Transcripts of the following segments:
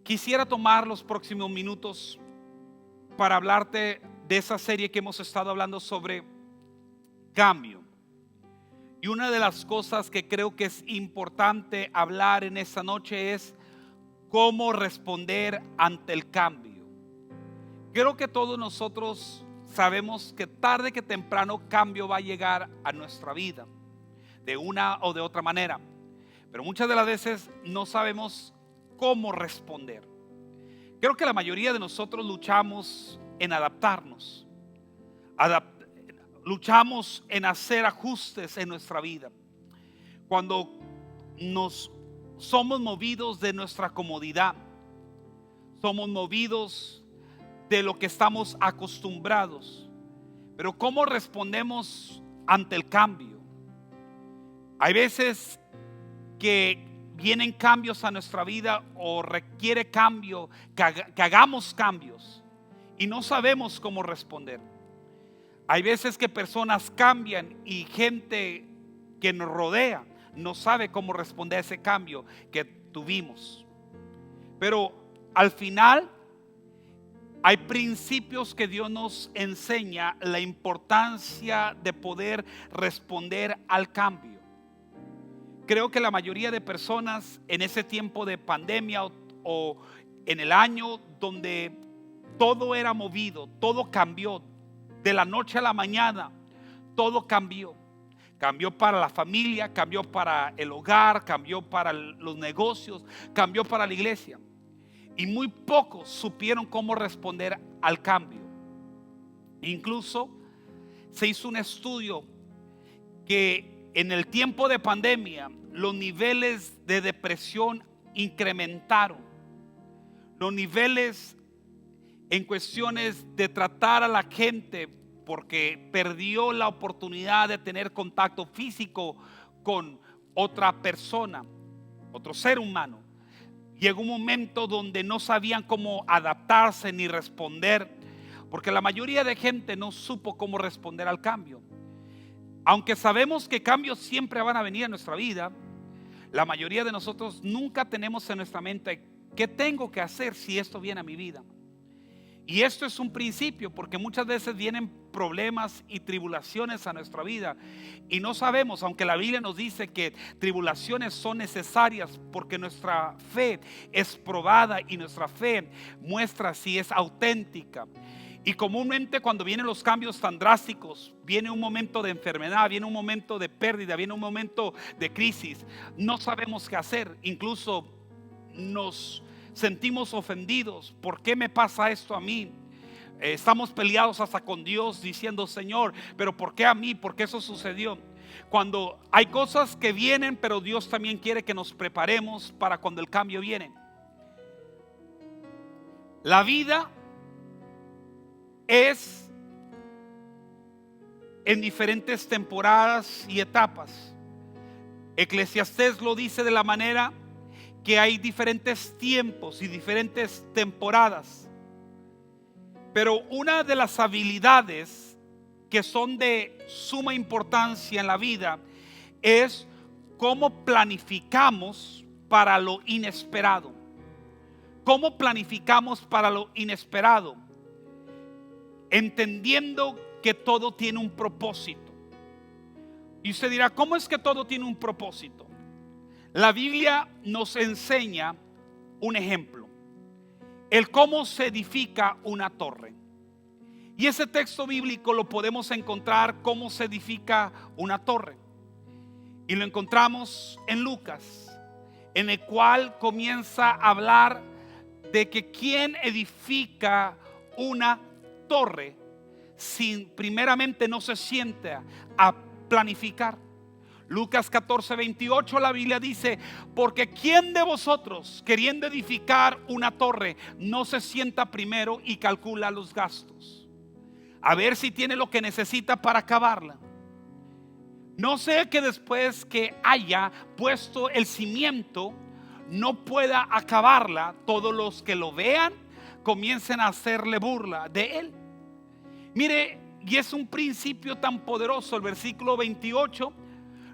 Quisiera tomar los próximos minutos para hablarte de esa serie que hemos estado hablando sobre cambio. Y una de las cosas que creo que es importante hablar en esta noche es cómo responder ante el cambio. Creo que todos nosotros sabemos que tarde que temprano cambio va a llegar a nuestra vida, de una o de otra manera. Pero muchas de las veces no sabemos cómo responder. Creo que la mayoría de nosotros luchamos en adaptarnos. Luchamos en hacer ajustes en nuestra vida. Cuando nos somos movidos de nuestra comodidad, somos movidos de lo que estamos acostumbrados. Pero ¿cómo respondemos ante el cambio? Hay veces que vienen cambios a nuestra vida o requiere cambio, que hagamos cambios y no sabemos cómo responder. Hay veces que personas cambian y gente que nos rodea no sabe cómo responder a ese cambio que tuvimos. Pero al final hay principios que Dios nos enseña la importancia de poder responder al cambio. Creo que la mayoría de personas en ese tiempo de pandemia o en el año donde todo era movido, todo cambió de la noche a la mañana, todo cambió. Cambió para la familia, cambió para el hogar, cambió para los negocios, cambió para la iglesia. Y muy pocos supieron cómo responder al cambio. Incluso se hizo un estudio que en el tiempo de pandemia los niveles de depresión incrementaron. Los niveles en cuestiones de tratar a la gente porque perdió la oportunidad de tener contacto físico con otra persona, otro ser humano. Llegó un momento donde no sabían cómo adaptarse ni responder, porque la mayoría de gente no supo cómo responder al cambio. Aunque sabemos que cambios siempre van a venir a nuestra vida, la mayoría de nosotros nunca tenemos en nuestra mente qué tengo que hacer si esto viene a mi vida. Y esto es un principio, porque muchas veces vienen problemas y tribulaciones a nuestra vida y no sabemos, aunque la Biblia nos dice que tribulaciones son necesarias porque nuestra fe es probada y nuestra fe muestra si es auténtica. Y comúnmente cuando vienen los cambios tan drásticos, viene un momento de enfermedad, viene un momento de pérdida, viene un momento de crisis, no sabemos qué hacer, incluso nos sentimos ofendidos. ¿Por qué me pasa esto a mí? Estamos peleados hasta con Dios diciendo: Señor, pero ¿por qué a mí? ¿Por qué eso sucedió? Cuando hay cosas que vienen, pero Dios también quiere que nos preparemos para cuando el cambio viene. La vida es en diferentes temporadas y etapas. Eclesiastés lo dice de la manera que hay diferentes tiempos y diferentes temporadas. Pero una de las habilidades que son de suma importancia en la vida es cómo planificamos para lo inesperado. ¿Cómo planificamos para lo inesperado? Entendiendo que todo tiene un propósito. Y usted dirá: ¿cómo es que todo tiene un propósito? La Biblia nos enseña un ejemplo, el cómo se edifica una torre. Y ese texto bíblico lo podemos encontrar, cómo se edifica una torre. Y lo encontramos en Lucas, en el cual comienza a hablar de que quién edifica una torre sin primeramente no se siente a planificar. Lucas 14:28, la Biblia dice: porque ¿quién de vosotros, queriendo edificar una torre, no se sienta primero y calcula los gastos, a ver si tiene lo que necesita para acabarla? No sea que después que haya puesto el cimiento no pueda acabarla, todos los que lo vean comiencen a hacerle burla de él. Mire, y es un principio tan poderoso. El versículo 28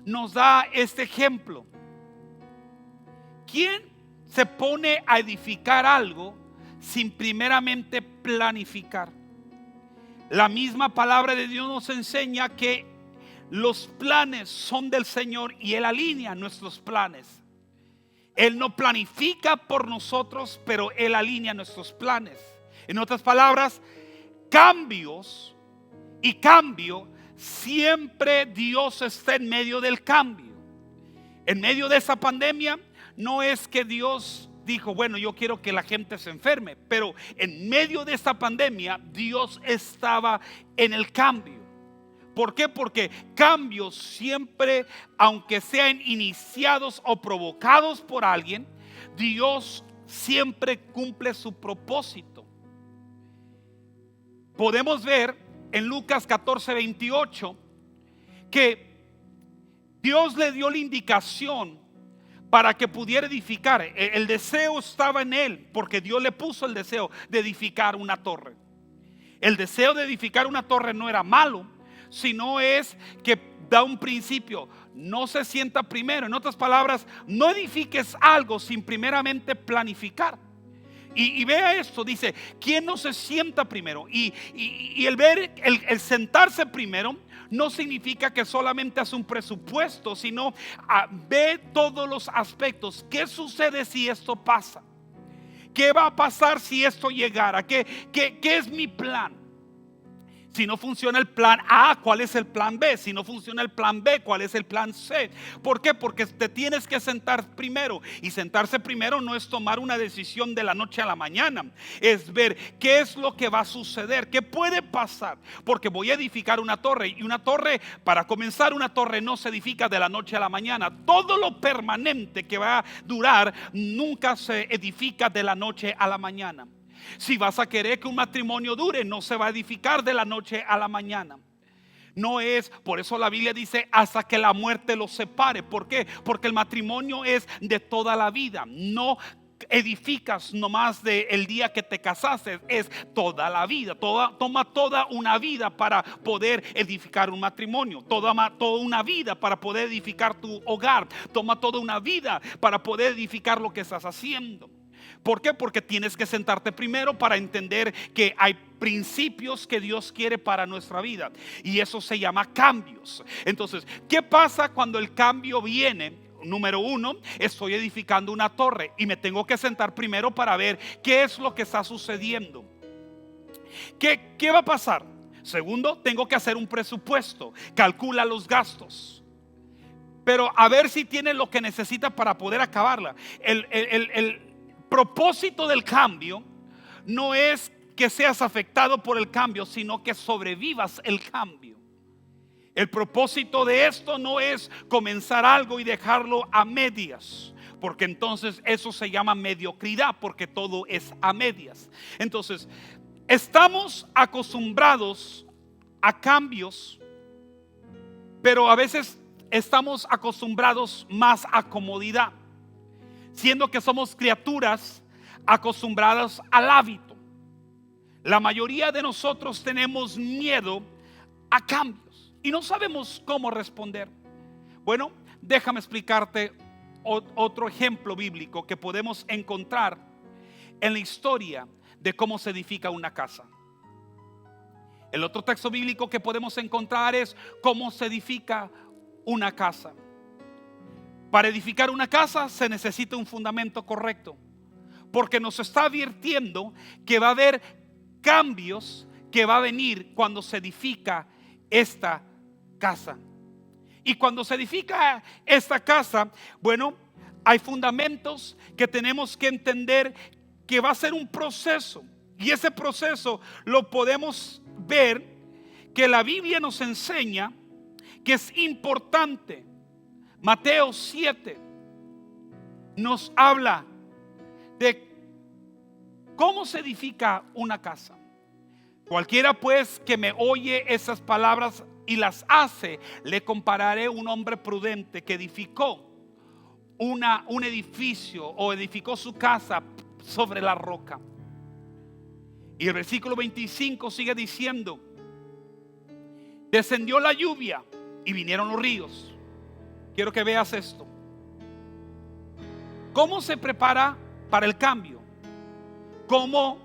nos da este ejemplo. ¿Quién se pone a edificar algo sin primeramente planificar. La misma palabra de Dios nos enseña que los planes son del Señor y Él alinea nuestros planes. Él no planifica por nosotros, pero Él alinea nuestros planes. En otras palabras, cambios y cambio, siempre Dios está en medio del cambio. En medio de esa pandemia, no es que Dios dijo, bueno, yo quiero que la gente se enferme, pero en medio de esta pandemia, Dios estaba en el cambio. ¿Por qué? Porque cambios siempre, aunque sean iniciados o provocados por alguien, Dios siempre cumple su propósito. Podemos ver en Lucas 14:28 que Dios le dio la indicación para que pudiera edificar. El deseo estaba en él, porque Dios le puso el deseo de edificar una torre. El deseo de edificar una torre no era malo, sino es que da un principio. No se sienta primero. En otras palabras, no edifiques algo sin primeramente planificar. Y vea esto, dice, ¿quién no se sienta primero? Y el sentarse primero no significa que solamente hace un presupuesto, sino ve todos los aspectos. ¿Qué sucede si esto pasa? ¿Qué va a pasar si esto llegara? ¿Qué es mi plan? Si no funciona el plan A, ¿cuál es el plan B? Si no funciona el plan B, ¿cuál es el plan C? ¿Por qué? Porque te tienes que sentar primero. Y sentarse primero no es tomar una decisión de la noche a la mañana. Es ver qué es lo que va a suceder, qué puede pasar. Porque voy a edificar una torre. Y una torre, para comenzar, una torre no se edifica de la noche a la mañana. Todo lo permanente que va a durar nunca se edifica de la noche a la mañana. Si vas a querer que un matrimonio dure, no se va a edificar de la noche a la mañana. No es, por eso la Biblia dice, hasta que la muerte los separe. ¿Por qué? Porque el matrimonio es de toda la vida. No edificas nomás del día que te casaste, es toda la vida. Toma toda una vida para poder edificar un matrimonio. Toda una vida para poder edificar tu hogar. Toma toda una vida para poder edificar lo que estás haciendo. ¿Por qué? Porque tienes que sentarte primero para entender que hay principios que Dios quiere para nuestra vida. Y eso se llama cambios. Entonces, ¿qué pasa cuando el cambio viene? Número uno, estoy edificando una torre y me tengo que sentar primero para ver qué es lo que está sucediendo. ¿Qué va a pasar? Segundo, tengo que hacer un presupuesto. Calcula los gastos. Pero a ver si tiene lo que necesita para poder acabarla. El propósito del cambio no es que seas afectado por el cambio, sino que sobrevivas el cambio. El propósito de esto no es comenzar algo y dejarlo a medias, porque entonces eso se llama mediocridad, porque todo es a medias. Entonces, estamos acostumbrados a cambios, pero a veces estamos acostumbrados más a comodidad, siendo que somos criaturas acostumbradas al hábito. La mayoría de nosotros tenemos miedo a cambios y no sabemos cómo responder. Bueno, déjame explicarte otro ejemplo bíblico que podemos encontrar en la historia de cómo se edifica una casa. El otro texto bíblico que podemos encontrar es cómo se edifica una casa. Para edificar una casa se necesita un fundamento correcto, porque nos está advirtiendo que va a haber cambios que va a venir cuando se edifica esta casa. Y cuando se edifica esta casa, bueno, hay fundamentos que tenemos que entender que va a ser un proceso. Y ese proceso lo podemos ver que la Biblia nos enseña que es importante. Mateo 7 nos habla de cómo se edifica una casa. Cualquiera pues que me oye esas palabras y las hace, le compararé a un hombre prudente que edificó un edificio o edificó su casa sobre la roca. Y el versículo 25 sigue diciendo: descendió la lluvia y vinieron los ríos. Quiero que veas esto. ¿Cómo se prepara para el cambio? ¿Cómo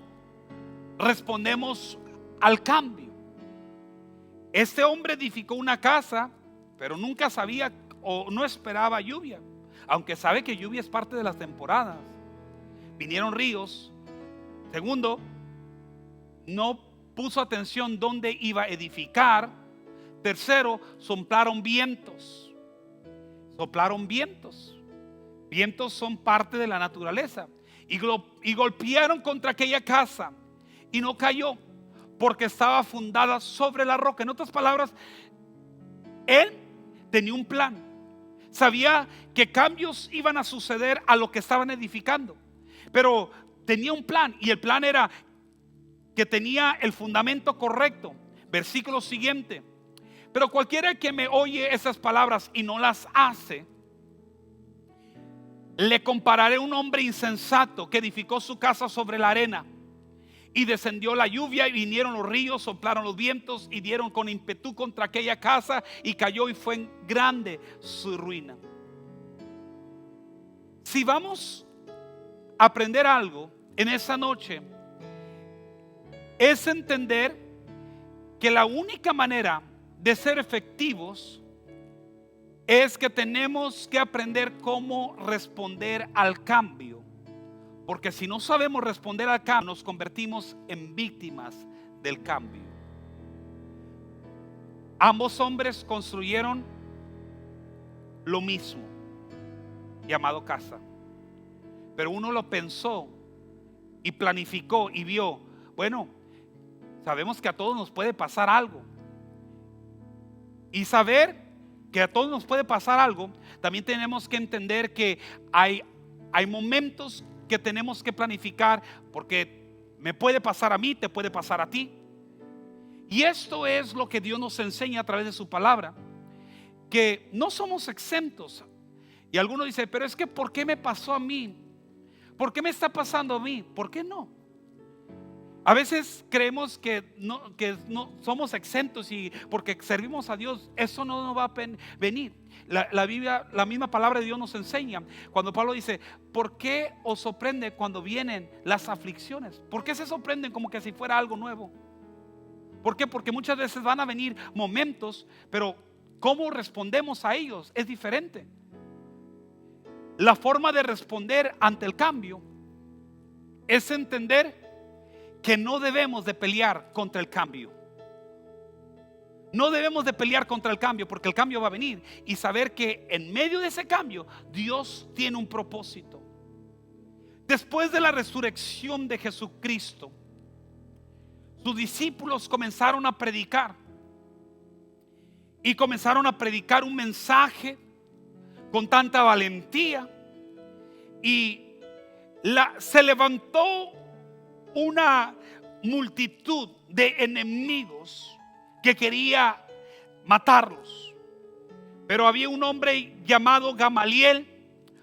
respondemos al cambio? Este hombre edificó una casa, pero nunca sabía o no esperaba lluvia, aunque sabe que lluvia es parte de las temporadas. Vinieron ríos. Segundo, no puso atención dónde iba a edificar. Tercero, soplaron vientos. Soplaron vientos. Vientos son parte de la naturaleza. Y golpearon contra aquella casa y no cayó, porque estaba fundada sobre la roca. En otras palabras, él tenía un plan. Sabía que cambios iban a suceder a lo que estaban edificando, pero tenía un plan, y el plan era que tenía el fundamento correcto. Versículo siguiente: pero cualquiera que me oye esas palabras y no las hace, le compararé a un hombre insensato que edificó su casa sobre la arena. Y descendió la lluvia y vinieron los ríos, soplaron los vientos y dieron con ímpetu contra aquella casa, y cayó, y fue grande su ruina. Si vamos a aprender algo en esa noche, es entender que la única manera de ser efectivos es que tenemos que aprender cómo responder al cambio. Porque si no sabemos responder al cambio, nos convertimos en víctimas del cambio. Ambos hombres construyeron lo mismo, llamado casa. Pero uno lo pensó y planificó y vio, bueno, sabemos que a todos nos puede pasar algo. Y saber que a todos nos puede pasar algo, también tenemos que entender que hay momentos que tenemos que planificar, porque me puede pasar a mí, te puede pasar a ti. Y esto es lo que Dios nos enseña a través de su palabra, que no somos exentos. Y algunos dicen, pero es que ¿por qué me pasó a mí? ¿Por qué me está pasando a mí? ¿Por qué no? A veces creemos que no somos exentos, y porque servimos a Dios, eso no nos va a venir. La Biblia, la misma palabra de Dios nos enseña, cuando Pablo dice, ¿por qué os sorprende cuando vienen las aflicciones? ¿Por qué se sorprenden como que si fuera algo nuevo? ¿Por qué? Porque muchas veces van a venir momentos, pero cómo respondemos a ellos es diferente. La forma de responder ante el cambio es entender que no debemos de pelear contra el cambio. No debemos de pelear contra el cambio, porque el cambio va a venir, y saber que en medio de ese cambio Dios tiene un propósito. Después de la resurrección de Jesucristo, sus discípulos comenzaron a predicar, y comenzaron a predicar un mensaje con tanta valentía, y se levantó una multitud de enemigos que quería matarlos. Pero había un hombre llamado Gamaliel,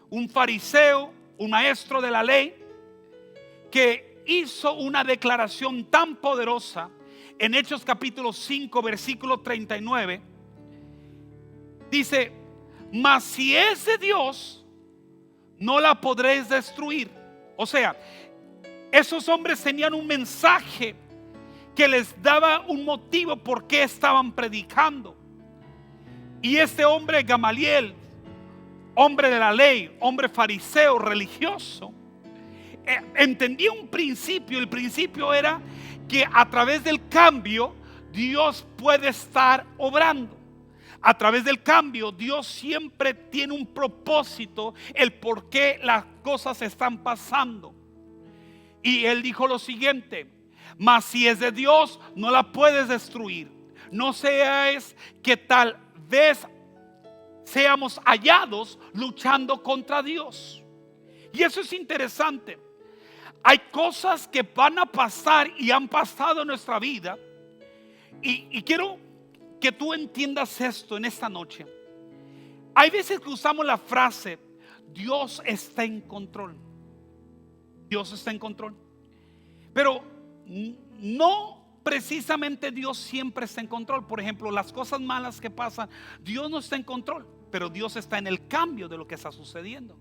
un fariseo, un maestro de la ley, que hizo una declaración tan poderosa en Hechos capítulo 5 versículo 39. Dice, mas si es de Dios, no la podréis destruir. O sea, esos hombres tenían un mensaje que les daba un motivo por qué estaban predicando. Y este hombre Gamaliel, hombre de la ley, hombre fariseo, religioso, entendía un principio. El principio era que a través del cambio Dios puede estar obrando. A través del cambio Dios siempre tiene un propósito, el por qué las cosas están pasando. Y él dijo lo siguiente, mas si es de Dios, no la puedes destruir. No seáis que tal vez seamos hallados luchando contra Dios. Y eso es interesante. Hay cosas que van a pasar y han pasado en nuestra vida. Y quiero que tú entiendas esto en esta noche. Hay veces que usamos la frase, Dios está en control. Dios está en control. Pero no precisamente Dios siempre está en control. Por ejemplo, las cosas malas que pasan, Dios no está en control, pero Dios está en el cambio de lo que está sucediendo.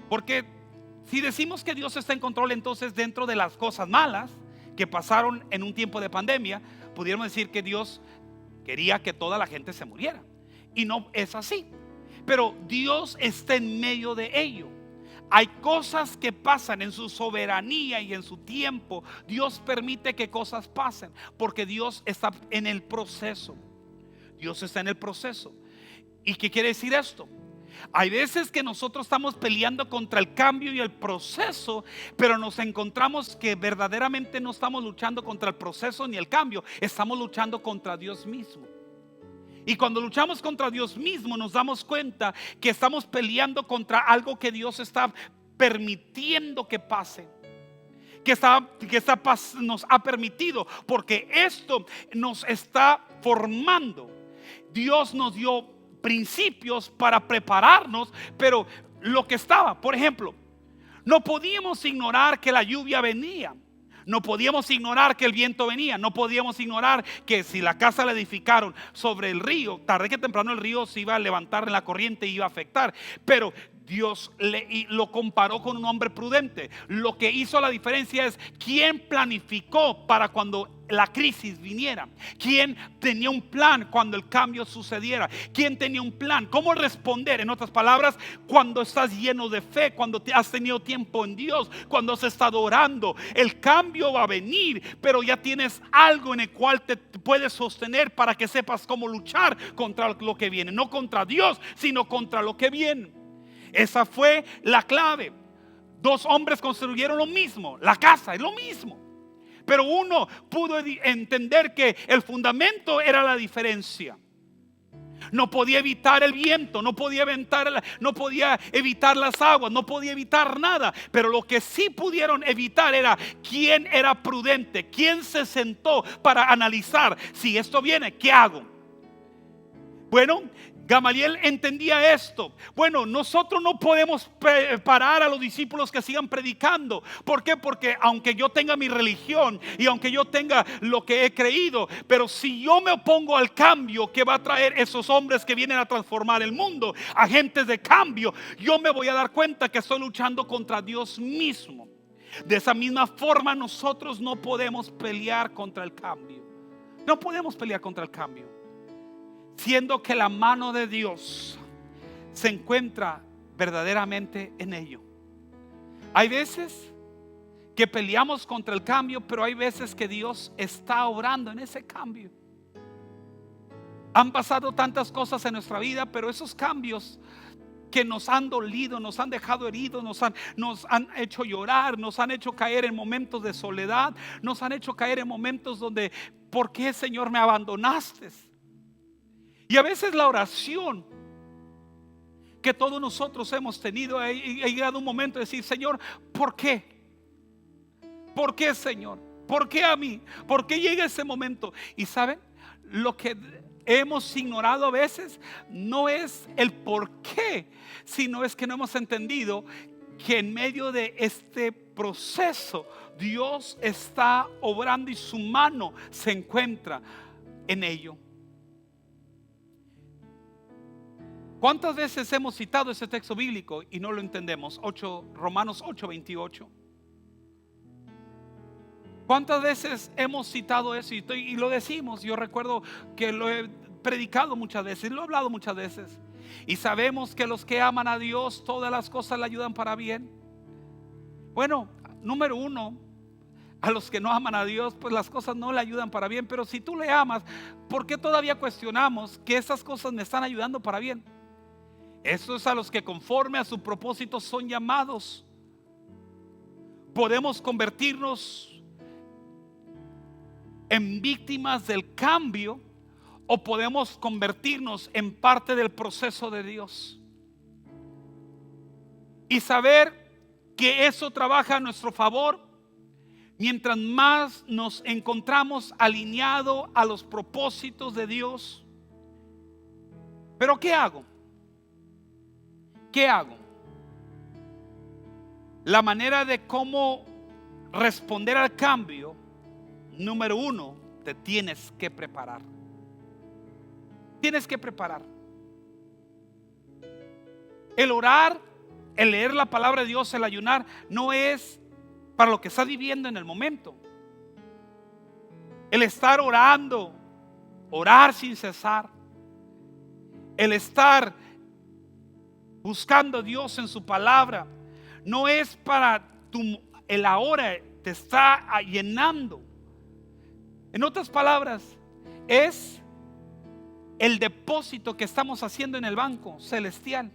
Porque si decimos que Dios está en control, entonces dentro de las cosas malas que pasaron en un tiempo de pandemia, pudiéramos decir que Dios quería que toda la gente se muriera. Y no es así. Pero Dios está en medio de ello. Hay cosas que pasan en su soberanía y en su tiempo. Dios permite que cosas pasen porque Dios está en el proceso. Dios está en el proceso. ¿Y qué quiere decir esto? Hay veces que nosotros estamos peleando contra el cambio y el proceso, pero nos encontramos que verdaderamente no estamos luchando contra el proceso ni el cambio, estamos luchando contra Dios mismo. Y cuando luchamos contra Dios mismo nos damos cuenta que estamos peleando contra algo que Dios está permitiendo que pase, nos ha permitido, porque esto nos está formando. Dios nos dio principios para prepararnos, pero lo que estaba, por ejemplo, no podíamos ignorar que la lluvia venía. No podíamos ignorar que el viento venía. No podíamos ignorar que si la casa la edificaron sobre el río, tarde que temprano el río se iba a levantar en la corriente y iba a afectar. Pero Dios lo comparó con un hombre prudente. Lo que hizo la diferencia es quién planificó para cuando la crisis viniera, quién tenía un plan cuando el cambio sucediera, quién tenía un plan, cómo responder. En otras palabras, cuando estás lleno de fe, cuando has tenido tiempo en Dios, cuando has estado orando, el cambio va a venir, pero ya tienes algo en el cual te puedes sostener para que sepas cómo luchar contra lo que viene, no contra Dios, sino contra lo que viene. Esa fue la clave. Dos hombres construyeron lo mismo, la casa es lo mismo, pero uno pudo entender que el fundamento era la diferencia. No podía evitar el viento, no podía evitar las aguas, no podía evitar nada. Pero lo que sí pudieron evitar era quién era prudente, quién se sentó para analizar si esto viene, ¿qué hago? Bueno, Gamaliel entendía esto. Bueno, nosotros no podemos parar a los discípulos que sigan predicando. ¿Por qué? Porque aunque yo tenga mi religión y aunque yo tenga lo que he creído, pero si yo me opongo al cambio que va a traer esos hombres que vienen a transformar el mundo, agentes de cambio, yo me voy a dar cuenta que estoy luchando contra Dios mismo. De esa misma forma nosotros no podemos pelear contra el cambio. No podemos pelear contra el cambio, siendo que la mano de Dios se encuentra verdaderamente en ello. Hay veces que peleamos contra el cambio, pero hay veces que Dios está obrando en ese cambio. Han pasado tantas cosas en nuestra vida, pero esos cambios que nos han dolido, nos han dejado heridos, nos han hecho llorar, nos han hecho caer en momentos de soledad, nos han hecho caer en momentos donde, ¿por qué, Señor, me abandonaste? Y a veces la oración que todos nosotros hemos tenido, ha llegado un momento de decir: Señor, ¿por qué? ¿Por qué, Señor? ¿Por qué a mí? ¿Por qué llega ese momento? Y saben, lo que hemos ignorado a veces no es el por qué, sino es que no hemos entendido que en medio de este proceso Dios está obrando y su mano se encuentra en ello. ¿Cuántas veces hemos citado ese texto bíblico y no lo entendemos? Romanos 8:28. ¿Cuántas veces hemos citado eso y lo decimos? Yo recuerdo que lo he predicado muchas veces, lo he hablado muchas veces. Y sabemos que los que aman a Dios, todas las cosas le ayudan para bien. Bueno, número uno, a los que no aman a Dios, pues las cosas no le ayudan para bien. Pero si tú le amas, ¿por qué todavía cuestionamos que esas cosas me están ayudando para bien? Eso es a los que conforme a su propósito son llamados. Podemos convertirnos en víctimas del cambio o podemos convertirnos en parte del proceso de Dios y saber que eso trabaja a nuestro favor mientras más nos encontramos alineados a los propósitos de Dios. Pero ¿qué hago? ¿Qué hago? La manera de cómo responder al cambio, número uno, te tienes que preparar. Tienes que preparar. El orar el leer la palabra de Dios, el ayunar, no es para lo que estás viviendo en el momento. El estar orando, orar sin cesar, el estar buscando a Dios en su palabra, no es para el ahora, te está llenando. En otras palabras, es el depósito que estamos haciendo en el banco celestial.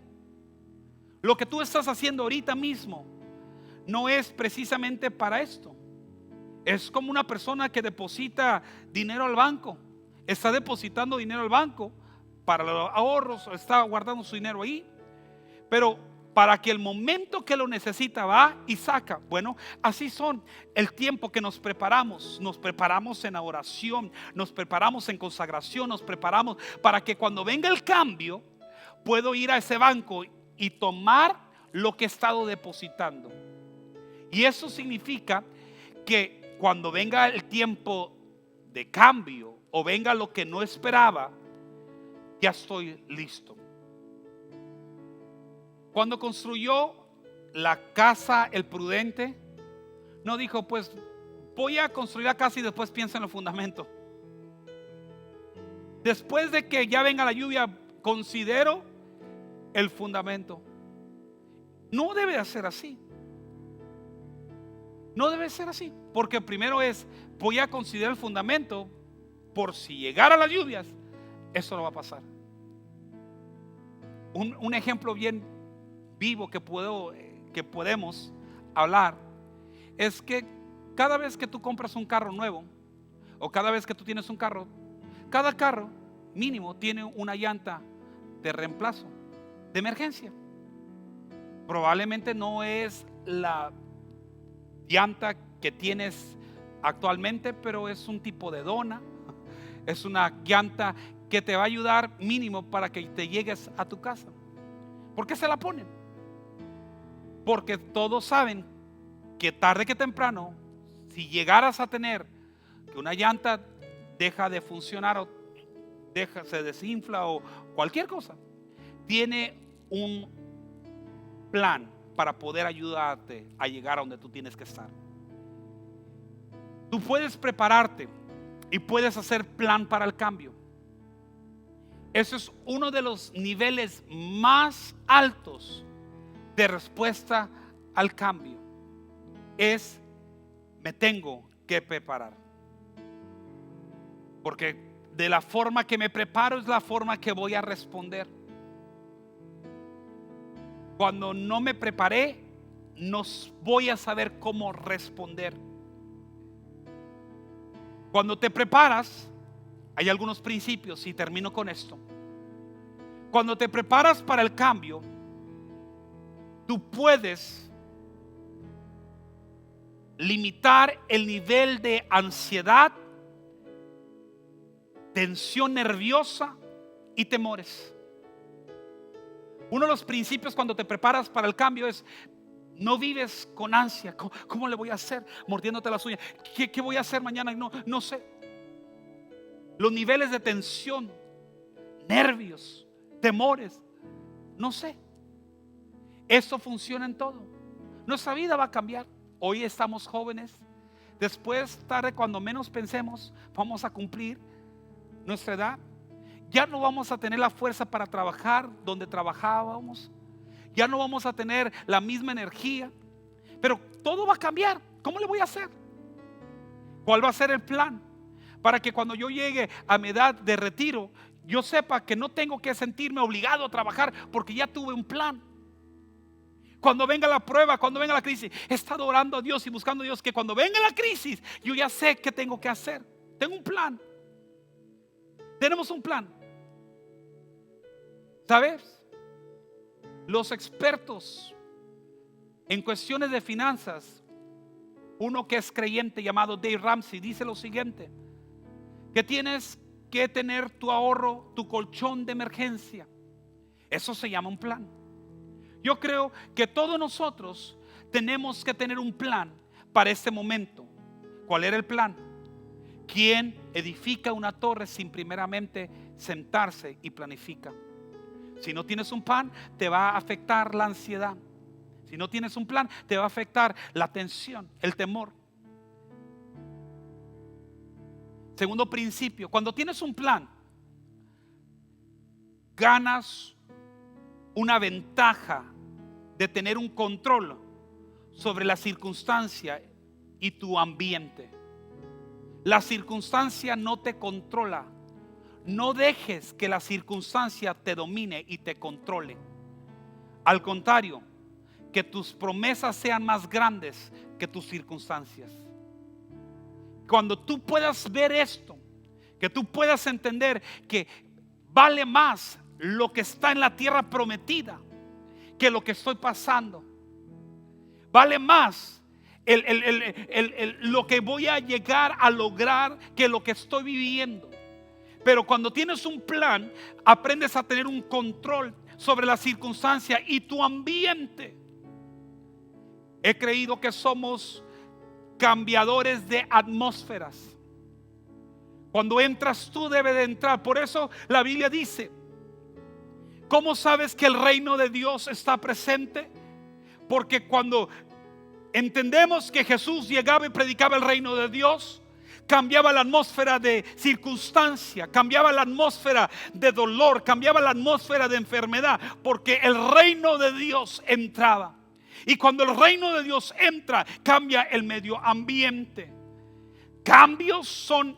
Lo que tú estás haciendo ahorita mismo no es precisamente para esto. Es como una persona que deposita dinero al banco. Está depositando dinero al banco para los ahorros, está guardando su dinero ahí. Pero para que el momento que lo necesita va y saca. Bueno, así son el tiempo que nos preparamos. Nos preparamos en oración, nos preparamos en consagración, nos preparamos para que cuando venga el cambio, puedo ir a ese banco y tomar lo que he estado depositando. Y eso significa que cuando venga el tiempo de cambio o venga lo que no esperaba, ya estoy listo. Cuando construyó la casa el prudente, no dijo, pues voy a construir la casa y después pienso en los fundamentos. Después de que ya venga la lluvia, considero el fundamento. No debe ser así. No debe ser así. Porque primero voy a considerar el fundamento por si llegara las lluvias, eso no va a pasar. Un ejemplo bien vivo que podemos hablar es que cada vez que tú compras un carro nuevo o cada vez que tú tienes un carro, cada carro mínimo tiene una llanta de reemplazo, de emergencia. Probablemente no es la llanta que tienes actualmente, pero es un tipo de dona, es una llanta que te va a ayudar mínimo para que te llegues a tu casa. ¿Por qué se la ponen? Porque todos saben que tarde que temprano, si llegaras a tener que una llanta deja de funcionar o se desinfla o cualquier cosa, tiene un plan para poder ayudarte a llegar a donde tú tienes que estar. Tú puedes prepararte y puedes hacer plan para el cambio. Eso es uno de los niveles más altos de respuesta al cambio. Me tengo que preparar. Porque de la forma que me preparo es la forma que voy a responder. Cuando no me preparé, no voy a saber cómo responder. Cuando te preparas, hay algunos principios y termino con esto. Cuando te preparas para el cambio, tú puedes limitar el nivel de ansiedad, tensión nerviosa y temores. Uno de los principios cuando te preparas para el cambio es: no vives con ansia. ¿Cómo le voy a hacer? Mordiéndote las uñas. ¿Qué voy a hacer mañana? No sé. Los niveles de tensión, nervios, temores, no sé. Eso funciona en todo. Nuestra vida va a cambiar. Hoy estamos jóvenes. Después, tarde, cuando menos pensemos, vamos a cumplir nuestra edad. Ya no vamos a tener la fuerza para trabajar donde trabajábamos. Ya no vamos a tener la misma energía. Pero todo va a cambiar. ¿Cómo le voy a hacer? ¿Cuál va a ser el plan? Para que cuando yo llegue a mi edad de retiro, yo sepa que no tengo que sentirme obligado a trabajar porque ya tuve un plan. Cuando venga la prueba, cuando venga la crisis, he estado orando a Dios y buscando a Dios que cuando venga la crisis, yo ya sé qué tengo que hacer. Tengo un plan. Tenemos un plan. ¿Sabes? Los expertos en cuestiones de finanzas, uno que es creyente llamado Dave Ramsey, dice lo siguiente: que tienes que tener tu ahorro, tu colchón de emergencia. Eso se llama un plan. Yo creo que todos nosotros tenemos que tener un plan para este momento. ¿Cuál era el plan? ¿Quién edifica una torre sin primeramente sentarse y planifica? Si no tienes un plan, te va a afectar la ansiedad. Si no tienes un plan, te va a afectar la tensión, el temor. Segundo principio, cuando tienes un plan, ganas una ventaja de tener un control sobre la circunstancia y tu ambiente. La circunstancia no te controla. No dejes que la circunstancia te domine y te controle. Al contrario, que tus promesas sean más grandes que tus circunstancias. Cuando tú puedas ver esto, que tú puedas entender que vale más lo que está en la tierra prometida que lo que estoy pasando. Vale más lo que voy a llegar a lograr que lo que estoy viviendo. Pero cuando tienes un plan, aprendes a tener un control sobre la circunstancia y tu ambiente. He creído que somos cambiadores de atmósferas. Cuando entras tú debes de entrar. Por eso la Biblia dice: ¿cómo sabes que el reino de Dios está presente? Porque cuando entendemos que Jesús llegaba y predicaba el reino de Dios, cambiaba la atmósfera de circunstancia, cambiaba la atmósfera de dolor, cambiaba la atmósfera de enfermedad, porque el reino de Dios entraba. Y cuando el reino de Dios entra, cambia el medio ambiente. Cambios son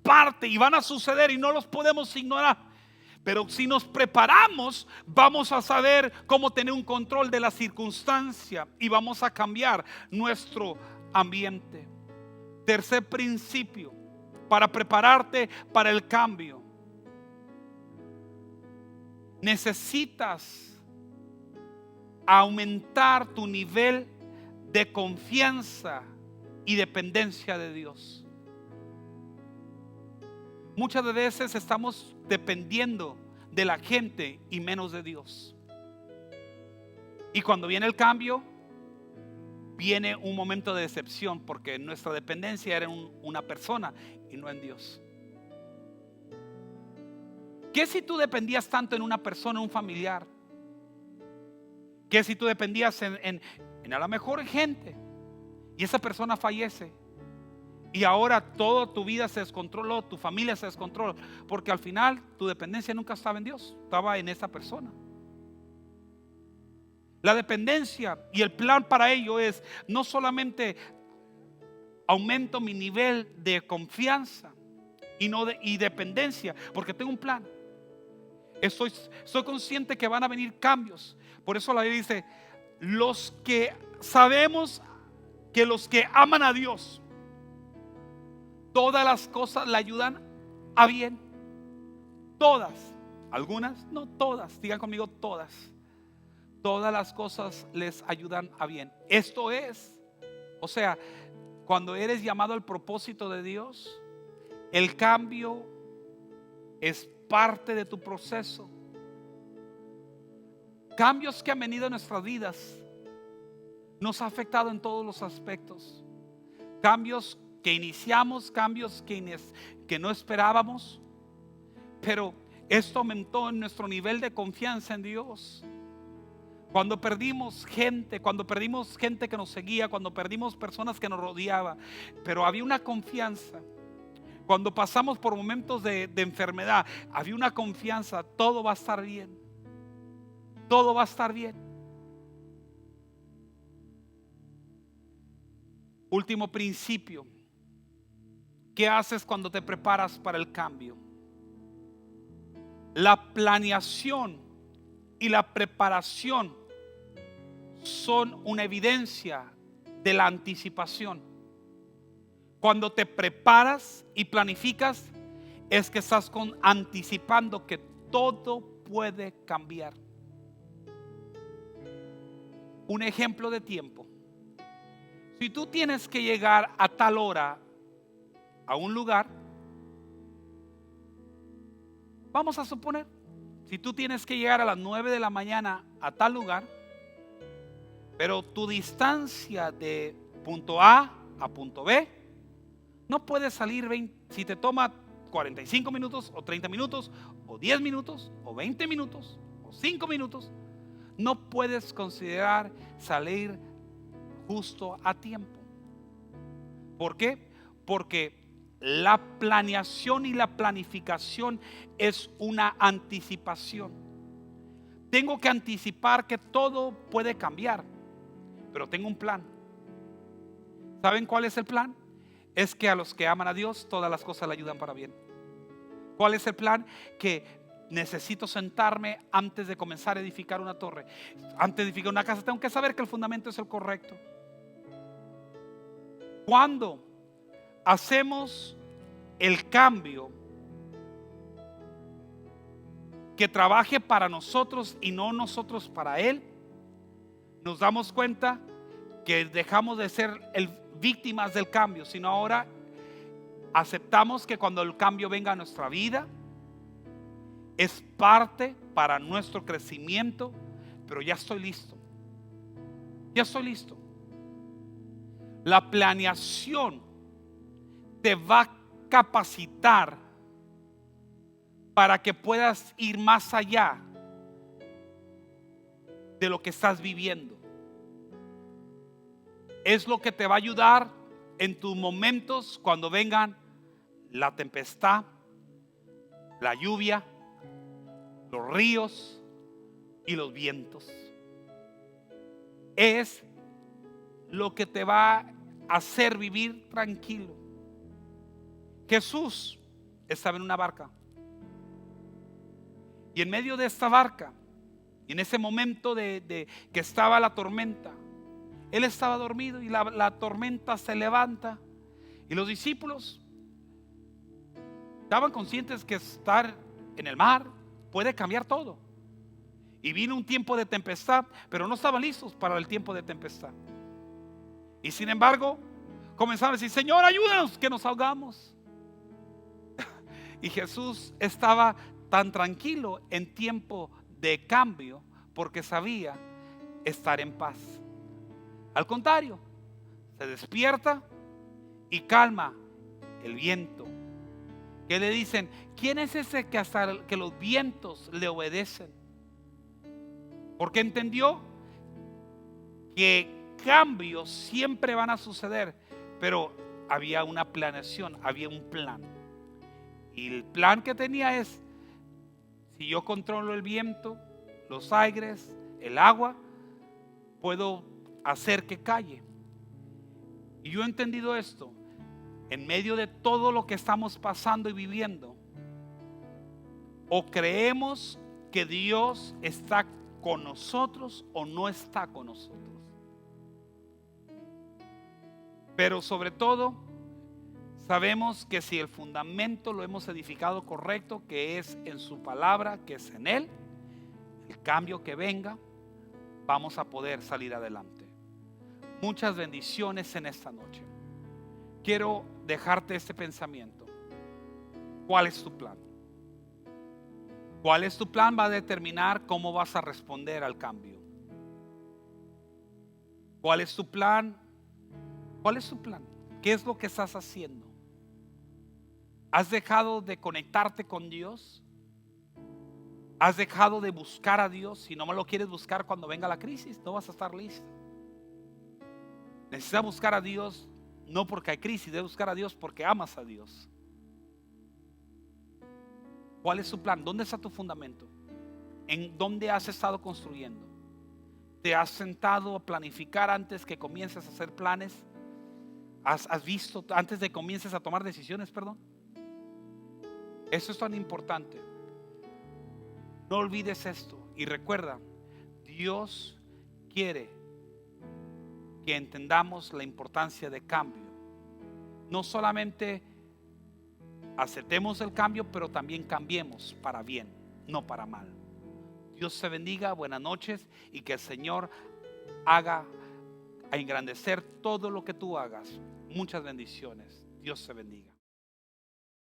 parte y van a suceder y no los podemos ignorar. Pero si nos preparamos, vamos a saber cómo tener un control de la circunstancia y vamos a cambiar nuestro ambiente. Tercer principio para prepararte para el cambio: necesitas aumentar tu nivel de confianza y dependencia de Dios. Muchas veces estamos dependiendo de la gente y menos de Dios. Y cuando viene el cambio, viene un momento de decepción, porque nuestra dependencia era en una persona y no en Dios. ¿Qué si tú dependías tanto en una persona, un familiar? ¿Qué si tú dependías en a lo mejor gente y esa persona fallece? Y ahora toda tu vida se descontroló, tu familia se descontroló, porque al final tu dependencia nunca estaba en Dios, estaba en esa persona. La dependencia y el plan para ello es no solamente aumento mi nivel de confianza y dependencia, porque tengo un plan. Soy consciente que van a venir cambios. Por eso la Biblia dice: los que sabemos que los que aman a Dios, todas las cosas le ayudan a bien. Todas, algunas, no todas. Digan conmigo: todas. Todas las cosas les ayudan a bien. Esto es, o sea, cuando eres llamado al propósito de Dios, el cambio es parte de tu proceso. Cambios que han venido en nuestras vidas nos ha afectado en todos los aspectos. Cambios que iniciamos, cambios que no esperábamos, pero esto aumentó en nuestro nivel de confianza en Dios. Cuando perdimos gente que nos seguía, cuando perdimos personas que nos rodeaban, pero había una confianza. Cuando pasamos por momentos de enfermedad, había una confianza: todo va a estar bien. Todo va a estar bien. Último principio: ¿qué haces cuando te preparas para el cambio? La planeación y la preparación son una evidencia de la anticipación. Cuando te preparas y planificas, es que estás anticipando que todo puede cambiar. Un ejemplo de tiempo: si tú tienes que llegar a tal hora a un lugar, vamos a suponer, si tú tienes que llegar a las 9 de la mañana a tal lugar, pero tu distancia de punto A a punto B no puede salir si te toma 45 minutos o 30 minutos o 10 minutos o 20 minutos o 5 minutos, no puedes considerar salir justo a tiempo. ¿Por qué? Porque la planeación y la planificación es una anticipación. Tengo que anticipar que todo puede cambiar, pero tengo un plan. ¿Saben cuál es el plan? Es que a los que aman a Dios todas las cosas le ayudan para bien. ¿Cuál es el plan? Que necesito sentarme antes de comenzar a edificar una torre, antes de edificar una casa. Tengo que saber que el fundamento es el correcto. Cuando hacemos el cambio que trabaje para nosotros y no nosotros para Él, nos damos cuenta que dejamos de ser víctimas del cambio, sino ahora aceptamos que cuando el cambio venga a nuestra vida es parte para nuestro crecimiento, pero ya estoy listo. Ya estoy listo. La planeación te va a capacitar para que puedas ir más allá de lo que estás viviendo. Es lo que te va a ayudar en tus momentos cuando vengan la tempestad, la lluvia, los ríos y los vientos. Es lo que te va a hacer vivir tranquilo. Jesús estaba en una barca, y en medio de esta barca, y en ese momento de que estaba la tormenta, Él estaba dormido y la tormenta se levanta, y los discípulos estaban conscientes que estar en el mar puede cambiar todo. Y vino un tiempo de tempestad, pero no estaban listos para el tiempo de tempestad. Y sin embargo, comenzaron a decir: Señor, ayúdanos, que nos ahogamos. Y Jesús estaba tan tranquilo en tiempo de cambio porque sabía estar en paz. Al contrario, se despierta y calma el viento. Que le dicen: ¿quién es ese que hasta que los vientos le obedecen? Porque entendió que cambios siempre van a suceder, pero había una planeación, había un plan. Y el plan que tenía es: si yo controlo el viento, los aires, el agua, puedo hacer que calle. Y yo he entendido esto. En medio de todo lo que estamos pasando y viviendo, o creemos que Dios está con nosotros o no está con nosotros. Pero sobre todo, sabemos que si el fundamento lo hemos edificado correcto, que es en su palabra, que es en Él, el cambio que venga, vamos a poder salir adelante. Muchas bendiciones en esta noche. Quiero dejarte este pensamiento. ¿Cuál es tu plan? ¿Cuál es tu plan? Va a determinar cómo vas a responder al cambio. ¿Cuál es tu plan? ¿Cuál es tu plan? ¿Qué es lo que estás haciendo? ¿Has dejado de conectarte con Dios? ¿Has dejado de buscar a Dios? Si no me lo quieres buscar cuando venga la crisis, no vas a estar listo. Necesitas buscar a Dios no porque hay crisis, debes buscar a Dios porque amas a Dios. ¿Cuál es su plan? ¿Dónde está tu fundamento? ¿En dónde has estado construyendo? ¿Te has sentado a planificar antes que comiences a hacer planes? ¿Has visto antes de comiences a tomar decisiones? Perdón. Eso es tan importante. No olvides esto y recuerda, Dios quiere que entendamos la importancia de cambio. No solamente aceptemos el cambio, pero también cambiemos para bien, no para mal. Dios te bendiga, buenas noches, y que el Señor haga a engrandecer todo lo que tú hagas. Muchas bendiciones. Dios te bendiga.